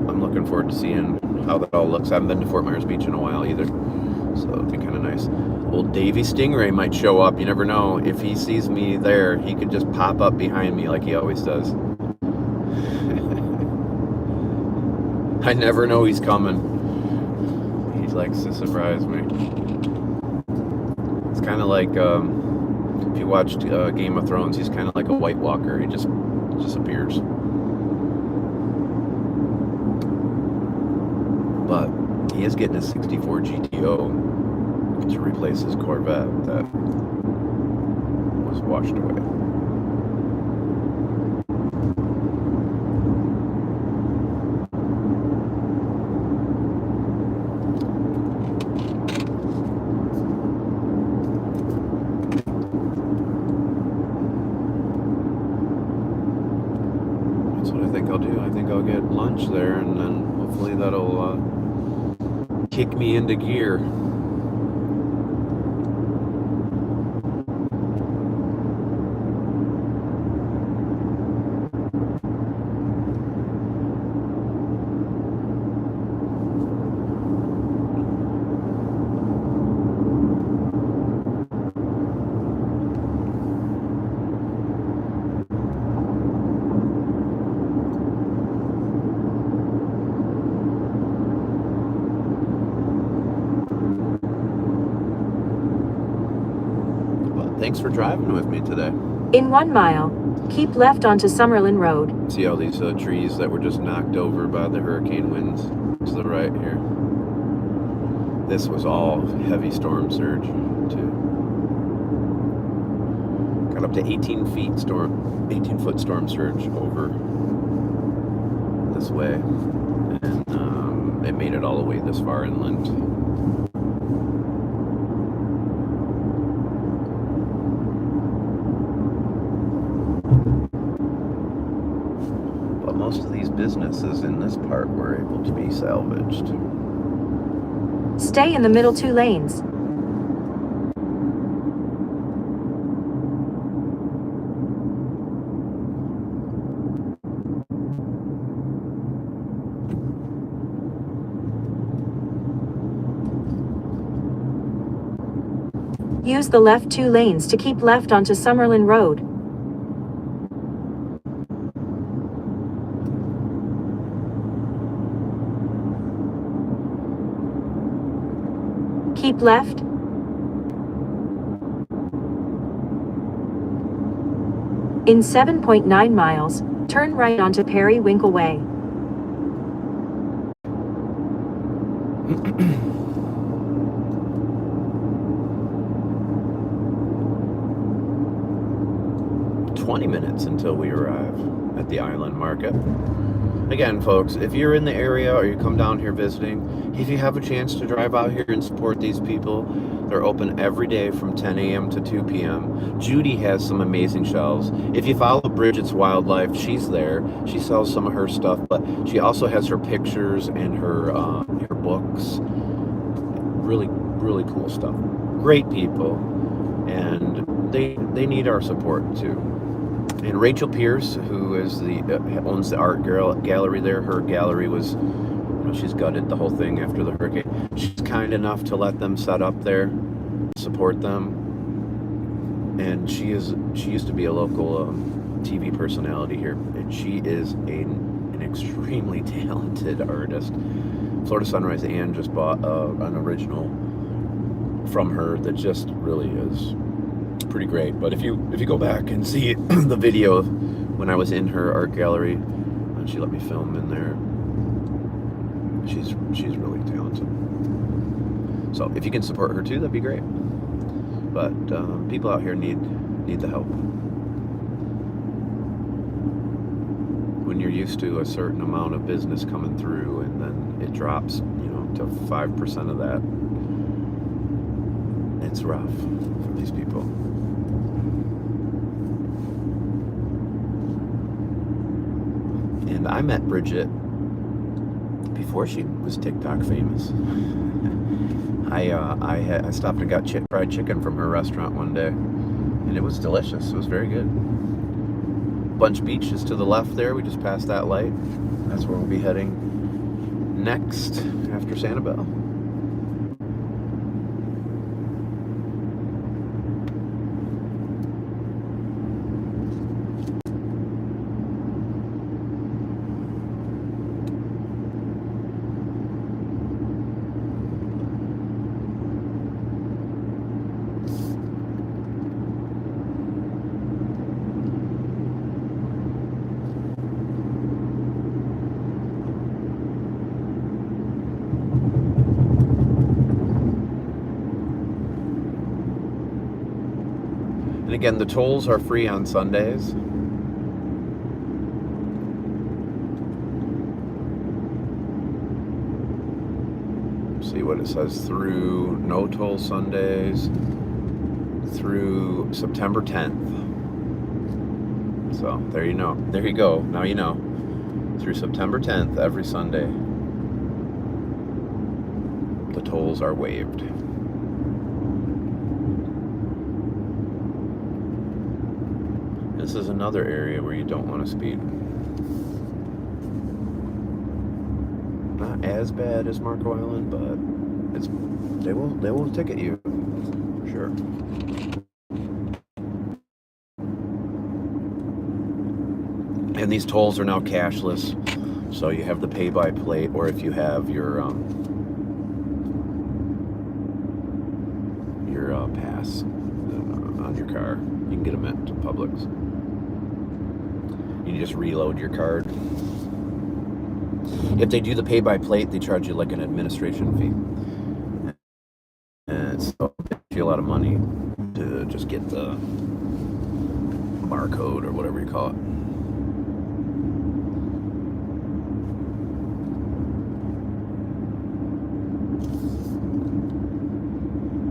I'm looking forward to seeing how that all looks. I haven't been to Fort Myers Beach in a while either, so it'll be kind of nice. Old Davy Stingray might show up. You never know. If he sees me there, he could just pop up behind me like he always does. I never know he's coming. He likes to surprise me. It's kind of like if you watched Game of Thrones, he's kind of like a White Walker. He just appears. But he is getting a 64 GTO to replace his Corvette that was washed away. That's what I think I'll do. I think I'll get lunch there, and then hopefully that'll kick me into gear. thanks for driving with me today. In 1 mile, keep left onto Summerlin Road. See all these trees that were just knocked over by the hurricane winds to the right here. This was all heavy storm surge too. Got up to 18 foot storm surge over this way, and it made it all the way this far inland. But most of these businesses in this part were able to be salvaged. Stay in the middle 2 lanes. Use the left 2 lanes to keep left onto Summerlin Road. Keep left. In 7.9 miles, turn right onto Periwinkle Way. Minutes until we arrive at the island market. Again, folks, if you're in the area or you come down here visiting, if you have a chance to drive out here and support these people, they're open every day from 10 a.m. to 2 p.m. Judy has some amazing shelves. If you follow Bridget's Wildlife, she's there. She sells some of her stuff, but she also has her pictures and her books. Really, really cool stuff. Great people, and they need our support too. And Rachel Pierce, who is owns the art gallery there, her gallery was, she's gutted the whole thing after the hurricane. She's kind enough to let them set up there, support them. And she used to be a local TV personality here, and she is an extremely talented artist. Florida Sunrise Ann just bought an original from her that just really is pretty great. But if you go back and see the video of when I was in her art gallery, and she let me film in there, she's really talented. So if you can support her too, that'd be great. But people out here need the help. When you're used to a certain amount of business coming through and then it drops, to 5% of that, it's rough for these people. And I met Bridget before she was TikTok famous. I stopped and got fried chicken from her restaurant one day, and it was delicious. It was very good. Bunch Beach is to the left there. We just passed that light. That's where we'll be heading next after Sanibel. And again, the tolls are free on Sundays. See what it says, through no toll Sundays through September 10th. So there you go. Now you know. Through September 10th, every Sunday, the tolls are waived. This is another area where you don't want to speed. Not as bad as Marco Island, but they will ticket you for sure. And these tolls are now cashless, so you have the pay by plate, or if you have your pass, on your car. You can get them at Publix. You just reload your card. If they do the pay by plate, they charge you like an administration fee. And so it takes you a lot of money to just get the barcode or whatever you call it.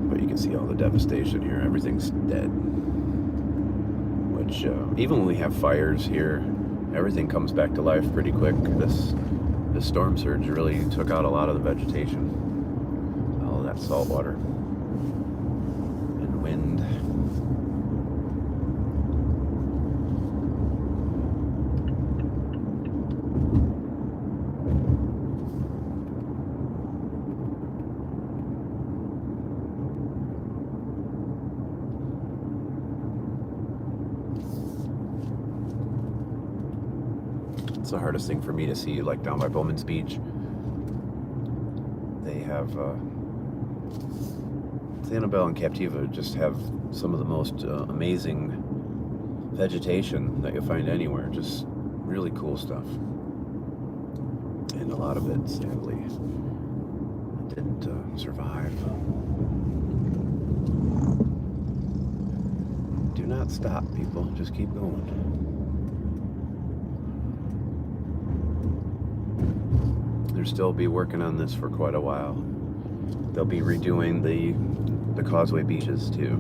But you can see all the devastation here. Everything's dead. Which, even when we have fires here, everything comes back to life pretty quick. This storm surge really took out a lot of the vegetation. All of that salt water and wind. It's the hardest thing for me to see, like down by Bowman's Beach. They have Sanibel and Captiva just have some of the most amazing vegetation that you'll find anywhere. Just really cool stuff. And a lot of it, sadly, didn't survive. Do not stop, people. Just keep going. They'll still be working on this for quite a while. They'll be redoing the causeway beaches too.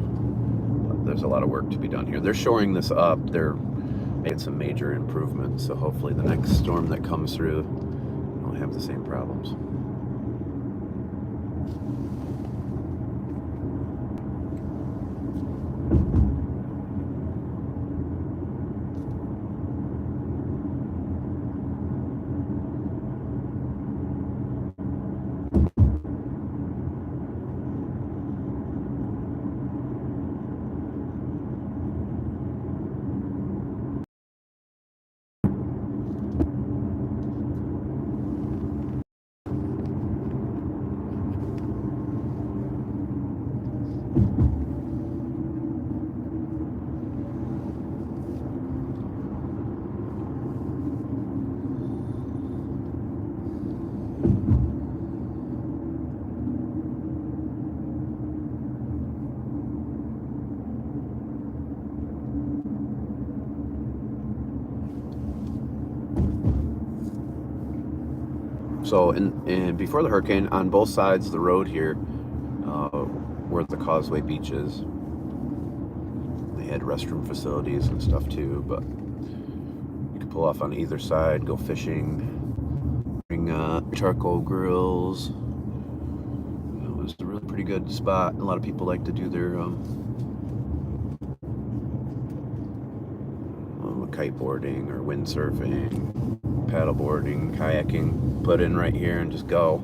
There's a lot of work to be done here. They're shoring this up. They're making some major improvements, so hopefully the next storm that comes through won't have the same problems. So, and before the hurricane, on both sides of the road here, where the causeway beach is, they had restroom facilities and stuff too. But you could pull off on either side, go fishing, bring charcoal grills. It was a really pretty good spot. A lot of people like to do their kiteboarding or windsurfing, paddleboarding, kayaking, put in right here and just go.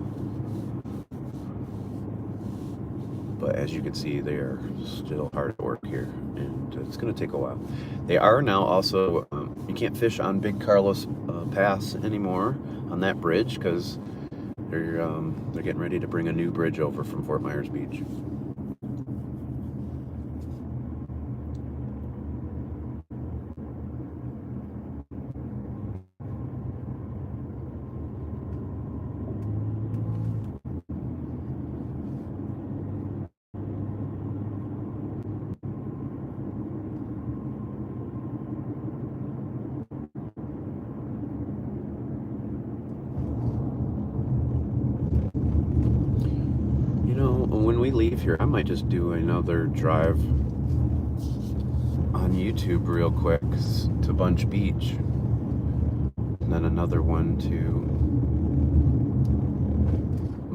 But as you can see, they are still hard at work here, and it's going to take a while. They are now also, you can't fish on Big Carlos Pass anymore on that bridge because they're getting ready to bring a new bridge over from Fort Myers Beach. When we leave here, I might just do another drive on YouTube real quick to Bunch Beach, and then another one to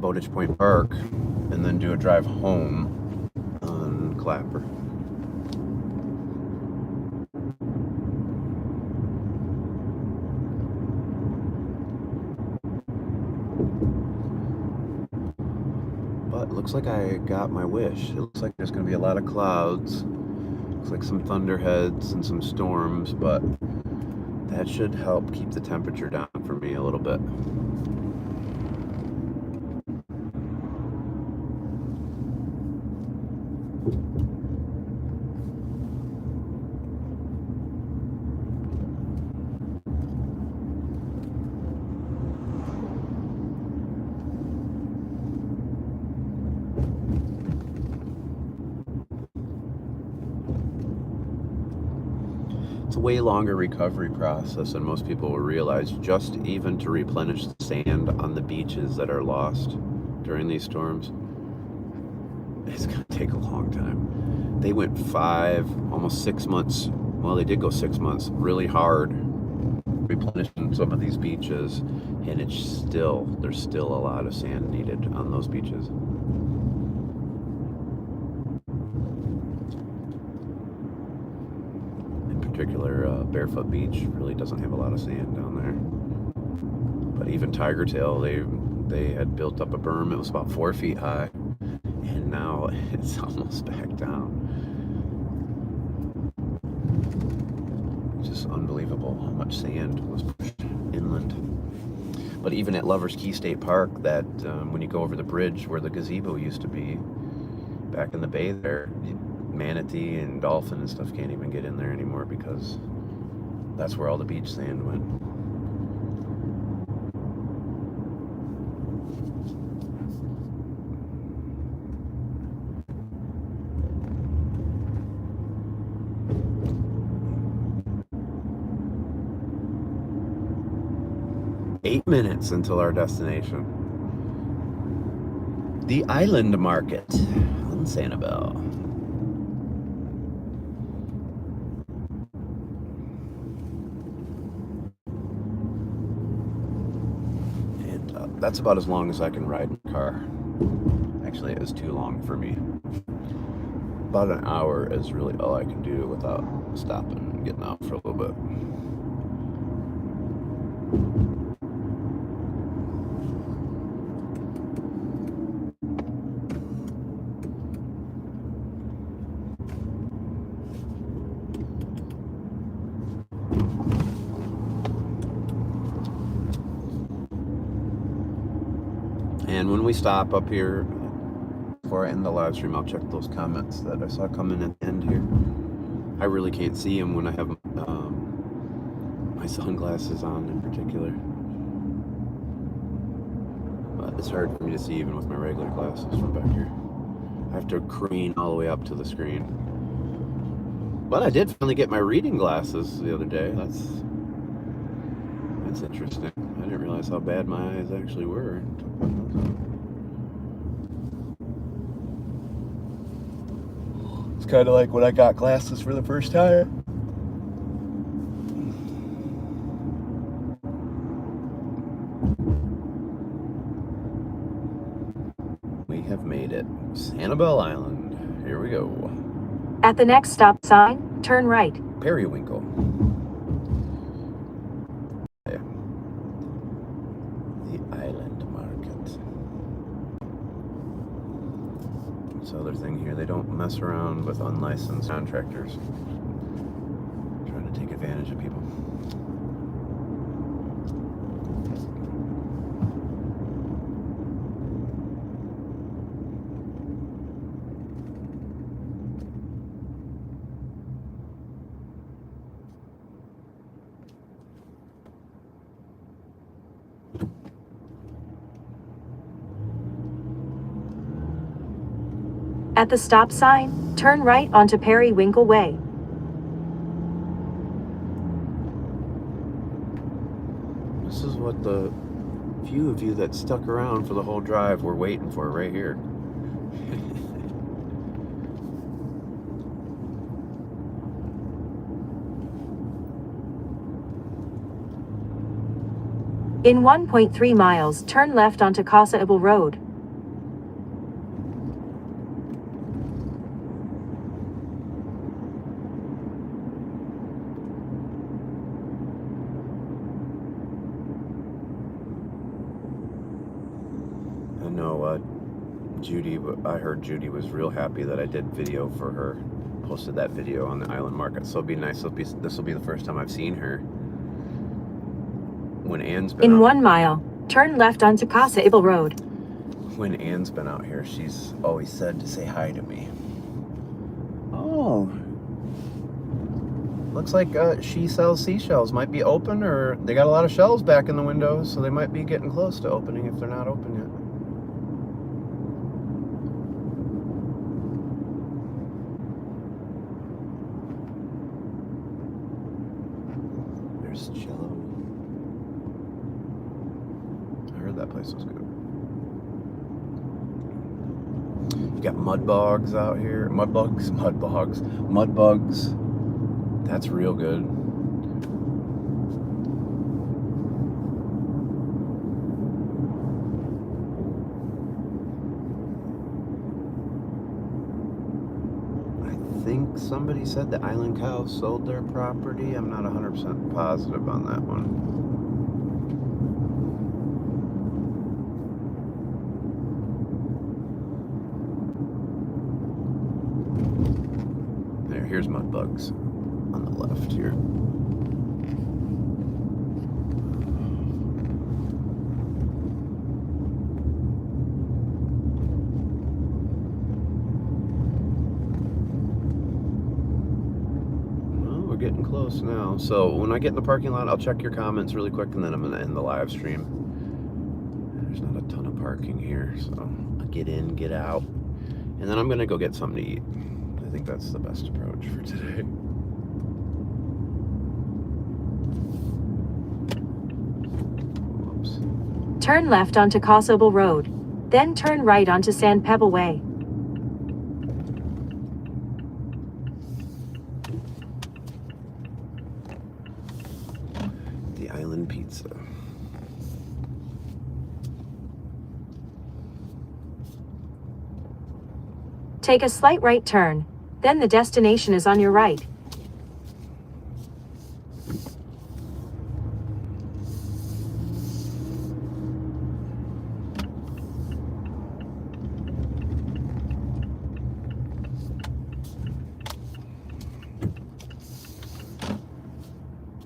Bowditch Point Park, and then do a drive home on Clapper. But it looks like I got my wish. It looks like there's going to be a lot of clouds. Looks like some thunderheads and some storms, but that should help keep the temperature down for me a little bit. It's a way longer recovery process than most people will realize, just even to replenish the sand on the beaches that are lost during these storms. It's going to take a long time. They went 5, almost 6 months. Well, they did go 6 months really hard replenishing some of these beaches, and there's still a lot of sand needed on those beaches. In particular, Barefoot Beach really doesn't have a lot of sand down there. But even Tiger Tail, they had built up a berm. It was about 4 feet high, and now it's almost back down. Just unbelievable how much sand was pushed inland. But even at Lover's Key State Park, that when you go over the bridge where the gazebo used to be, back in the bay there, manatee and dolphin and stuff can't even get in there anymore because that's where all the beach sand went. Eight minutes until our destination. The Island Market on Sanibel. And that's about as long as I can ride in a car. Actually, it was too long for me. About an hour is really all I can do without stopping and getting out for a little bit. And when we stop up here, before I end the live stream, I'll check those comments that I saw coming at the end here. I really can't see them when I have my sunglasses on in particular. But it's hard for me to see even with my regular glasses from back here. I have to crane all the way up to the screen. But I did finally get my reading glasses the other day. That's interesting. I didn't realize how bad my eyes actually were. It's kind of like when I got glasses for the first time. We have made it. Sanibel Island. Here we go. At the next stop sign, turn right. Periwinkle. Yeah. The Island Market. This other thing here, they don't mess around with unlicensed contractors trying to take advantage of people. At the stop sign, turn right onto Periwinkle Way. This is what the few of you that stuck around for the whole drive were waiting for right here. In 1.3 miles, turn left onto Casa Ibel Road. I heard Judy was real happy that I did video for her, posted that video on the Island Market. So it'll be nice. This will be the first time I've seen her. When Anne's been in 1 mile, turn left onto Casa Ibel Road. When Anne's been out here, she's always said to say hi to me. Oh, looks like She Sells Seashells might be open, or they got a lot of shells back in the windows, so they might be getting close to opening if they're not open yet. There's Cello. I heard that place was good. You got mud bogs out here. Mud bugs. That's real good. I think somebody said the Island Cows sold their property. I'm not 100% positive on that one. Here's mud bugs on the left here. Well, we're getting close now. So when I get in the parking lot, I'll check your comments really quick, and then I'm going to end the live stream. There's not a ton of parking here, so I'll get in, get out, and then I'm going to go get something to eat. I think that's the best approach for today. Whoops. Turn left onto Kosovo Road. Then turn right onto Sand Pebble Way. The Island Pizza. Take a slight right turn. Then the destination is on your right.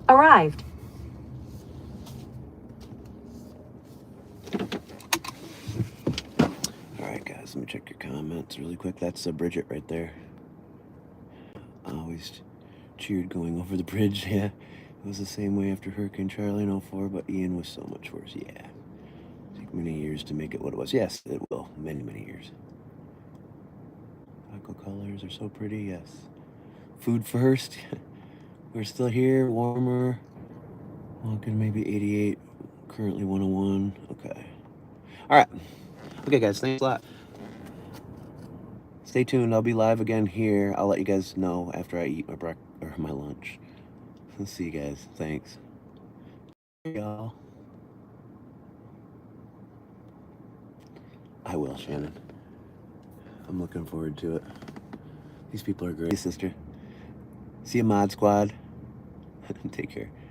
Arrived. Alright guys, let me check your comments really quick. That's Bridget right there. I always cheered going over the bridge. Yeah, it was the same way after Hurricane Charlie in 04, but Ian was so much worse. Yeah, it took many years to make it what it was. Yes, it will. Many years. Aqua colors are so pretty. Yes. Food first. We're still here. Warmer. Walking maybe 88. Currently 101. Okay. All right. Okay, guys. Thanks a lot. Stay tuned. I'll be live again here. I'll let you guys know after I eat my lunch. I'll see you guys. Thanks. Y'all. I will, Shannon. I'm looking forward to it. These people are great. Hey, sister. See you, Mod Squad. Take care.